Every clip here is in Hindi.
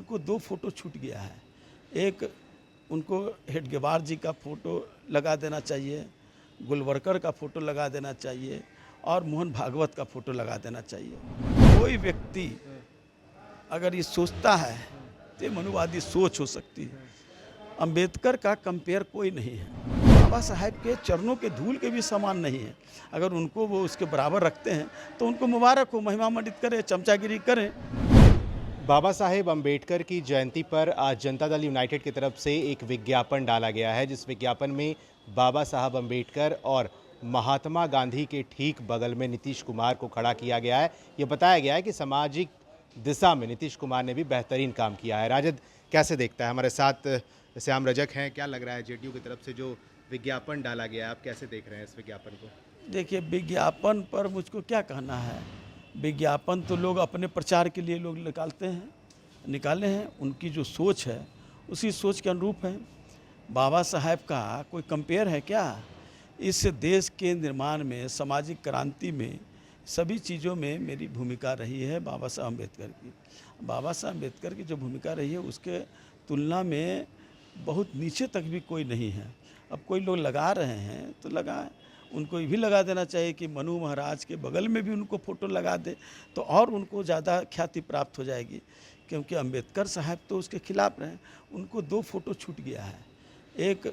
उनको 2 फ़ोटो छूट गया है। एक उनको हेडगेवार जी का फ़ोटो लगा देना चाहिए, गोलवलकर का फ़ोटो लगा देना चाहिए और मोहन भागवत का फ़ोटो लगा देना चाहिए। कोई व्यक्ति अगर ये सोचता है तो ये मनुवादी सोच हो सकती है। अंबेडकर का कंपेयर कोई नहीं है। बाबा साहेब के चरणों के धूल के भी समान नहीं है। अगर उनको वो उसके बराबर रखते हैं तो उनको मुबारक हो, महिमा मंडित करें, चमचागिरी करें। बाबा साहेब अम्बेडकर की जयंती पर आज जनता दल यूनाइटेड की तरफ से एक विज्ञापन डाला गया है, जिस विज्ञापन में बाबा साहब अम्बेडकर और महात्मा गांधी के ठीक बगल में नीतीश कुमार को खड़ा किया गया है। ये बताया गया है कि सामाजिक दिशा में नीतीश कुमार ने भी बेहतरीन काम किया है। राजद कैसे देखता है? हमारे साथ श्याम रजक हैं। क्या लग रहा है जेडीयू की तरफ से जो विज्ञापन डाला गया है, आप कैसे देख रहे हैं इस विज्ञापन को? देखिए, विज्ञापन पर मुझको क्या कहना है। विज्ञापन तो लोग अपने प्रचार के लिए लोग निकाले हैं। उनकी जो सोच है उसी सोच के अनुरूप है। बाबा साहेब का कोई कंपेयर है क्या? इस देश के निर्माण में, सामाजिक क्रांति में, सभी चीज़ों में मेरी भूमिका रही है बाबा साहब अम्बेडकर की। बाबा साहब अम्बेडकर की जो भूमिका रही है उसके तुलना में बहुत नीचे तक भी कोई नहीं है। अब कोई लोग लगा रहे हैं तो लगाएं, उनको ये भी लगा देना चाहिए कि मनु महाराज के बगल में भी उनको फ़ोटो लगा दे तो और उनको ज़्यादा ख्याति प्राप्त हो जाएगी, क्योंकि अंबेडकर साहब तो उसके खिलाफ रहे। उनको 2 फ़ोटो छूट गया है। एक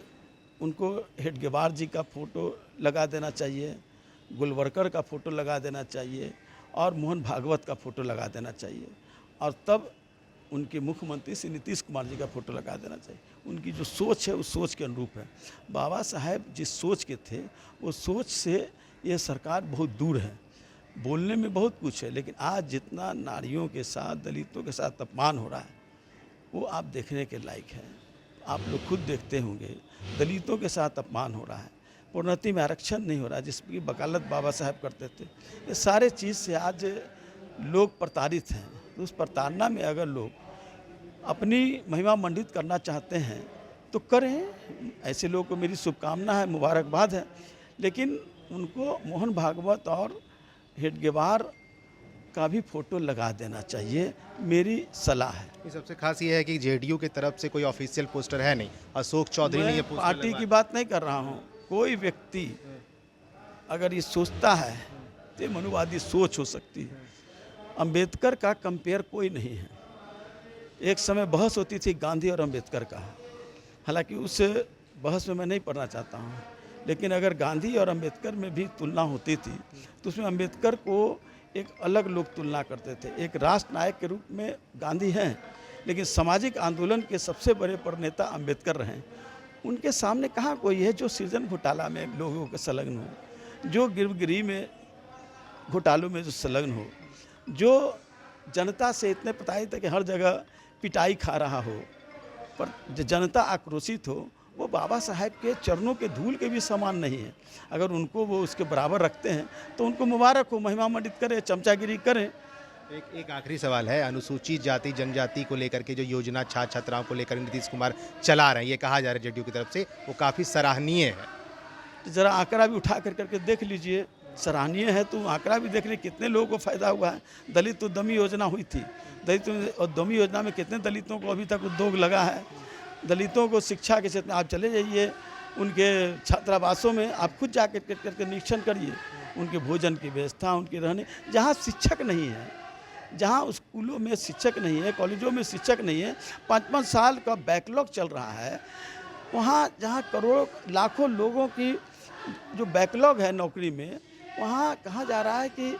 उनको हेडगेवार जी का फ़ोटो लगा देना चाहिए, गोलवलकर का फ़ोटो लगा देना चाहिए और मोहन भागवत का फ़ोटो लगा देना चाहिए और तब उनके मुख्यमंत्री श्री नीतीश कुमार जी का फ़ोटो लगा देना चाहिए। उनकी जो सोच है उस सोच के अनुरूप है। बाबा साहेब जिस सोच के थे वो सोच से ये सरकार बहुत दूर है। बोलने में बहुत कुछ है, लेकिन आज जितना नारियों के साथ, दलितों के साथ अपमान हो रहा है वो आप देखने के लायक है। आप लोग खुद देखते होंगे, दलितों के साथ अपमान हो रहा है, प्रोन्नति में आरक्षण नहीं हो रहा है जिसकी वकालत बाबा साहेब करते थे। ये सारे चीज़ से आज लोग प्रताड़ित हैं। तो उस प्रताड़ना में अगर लोग अपनी महिमा मंडित करना चाहते हैं तो करें। ऐसे लोगों को मेरी शुभकामना है, मुबारकबाद है, लेकिन उनको मोहन भागवत और हेडगेवार का भी फ़ोटो लगा देना चाहिए, मेरी सलाह है। ये सबसे खास ये है कि जेडीयू की तरफ से कोई ऑफिशियल पोस्टर है नहीं। अशोक चौधरी ने ये मैं पोस्टर पार्टी की लगवाया। बात नहीं कर रहा हूँ। कोई व्यक्ति अगर ये सोचता है तो ये मनुवादी सोच हो सकती है। अंबेडकर का कंपेयर कोई नहीं है। एक समय बहस होती थी गांधी और अंबेडकर का, हालांकि उस बहस में मैं नहीं पढ़ना चाहता हूँ, लेकिन अगर गांधी और अंबेडकर में भी तुलना होती थी तो उसमें अंबेडकर को एक अलग लोग तुलना करते थे। एक राष्ट्र नायक के रूप में गांधी हैं, लेकिन सामाजिक आंदोलन के सबसे बड़े प्रणेता अंबेडकर रहे। उनके सामने कहाँ कोई है जो सृजन घोटाला में लोगों के संलग्न हो, जो गिरगिरी में घोटालों में जो संलग्न हो, जो जनता से इतने प्रताड़ित है कि हर जगह पिटाई खा रहा हो, पर जो जनता आक्रोशित हो, वो बाबा साहेब के चरणों के धूल के भी समान नहीं है। अगर उनको वो उसके बराबर रखते हैं तो उनको मुबारक हो, महिमा मंडित करें, चमचागिरी करें। एक आखिरी सवाल है, अनुसूचित जाति जनजाति को लेकर के जो योजना छात्र छात्राओं को लेकर नीतीश कुमार चला रहे हैं, ये कहा जा रहा है जेडीयू की तरफ से, वो काफ़ी सराहनीय है। तो ज़रा आंकड़ा भी उठा करके देख लीजिए। सराहनीय है तो आंकड़ा भी देख लीजिए, कितने लोगों को फ़ायदा हुआ है। दलित उद्यमी योजना हुई थी, दलित उद्यमी योजना में कितने दलितों को अभी तक उद्योग लगा है। दलितों को शिक्षा के क्षेत्र में आप चले जाइए, उनके छात्रावासों में आप खुद जा करके निरीक्षण करिए, उनके भोजन की व्यवस्था, उनके रहने, जहाँ शिक्षक नहीं है, जहाँ स्कूलों में शिक्षक नहीं है, कॉलेजों में शिक्षक नहीं है, 5-5 साल का बैकलॉग चल रहा है, वहाँ जहाँ करोड़ों लाखों लोगों की जो बैकलॉग है नौकरी में, वहाँ कहा जा रहा है कि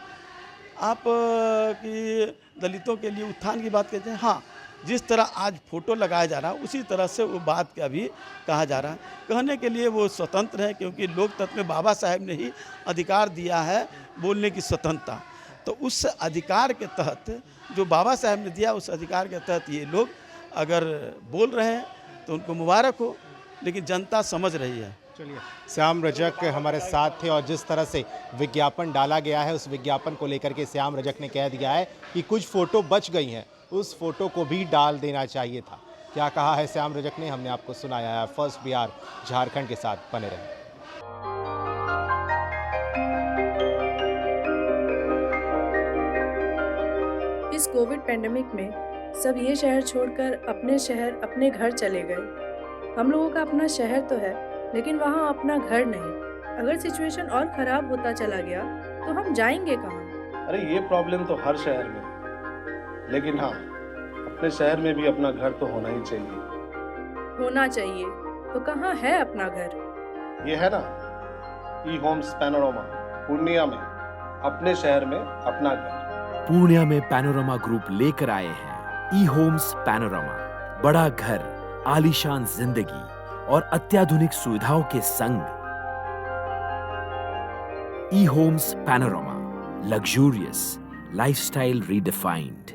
आप कि दलितों के लिए उत्थान की बात कहते हैं। हाँ, जिस तरह आज फ़ोटो लगाया जा रहा है उसी तरह से वो बात का भी कहा जा रहा है। कहने के लिए वो स्वतंत्र है, क्योंकि लोकतंत्र में बाबा साहेब ने ही अधिकार दिया है बोलने की स्वतंत्रता। तो उस अधिकार के तहत जो बाबा साहेब ने दिया, उस अधिकार के तहत ये लोग अगर बोल रहे हैं तो उनको मुबारक हो, लेकिन जनता समझ रही है। चलिए, श्याम रजक हमारे साथ थे और जिस तरह से विज्ञापन डाला गया है, उस विज्ञापन को लेकर के श्याम रजक ने कह दिया है कि कुछ फ़ोटो बच गई हैं, उस फ़ोटो को भी डाल देना चाहिए था। क्या कहा है श्याम रजक ने, हमने आपको सुनाया है। फर्स्ट बिहार झारखंड के साथ बने रहें। इस कोविड पैंडेमिक में सब ये शहर छोड़कर अपने शहर, अपने घर चले गए। हम लोगों का अपना शहर तो है, लेकिन वहाँ अपना घर नहीं। अगर सिचुएशन और खराब होता चला गया तो हम जाएंगे कहाँ? अरे ये प्रॉब्लम तो हर शहर में है, लेकिन हाँ, अपने शहर में भी अपना घर तो होना ही चाहिए। होना चाहिए तो कहाँ है अपना घर? ये है ना, ई होम्स पैनोरामा, पूर्णिया में, अपने शहर में अपना घर। पूर्णिया में पैनोरामा ग्रुप लेकर आए हैं ई होम्स पैनोरामा। बड़ा घर, आलीशान जिंदगी और अत्याधुनिक सुविधाओं के संग। E homes panorama, luxurious lifestyle redefined.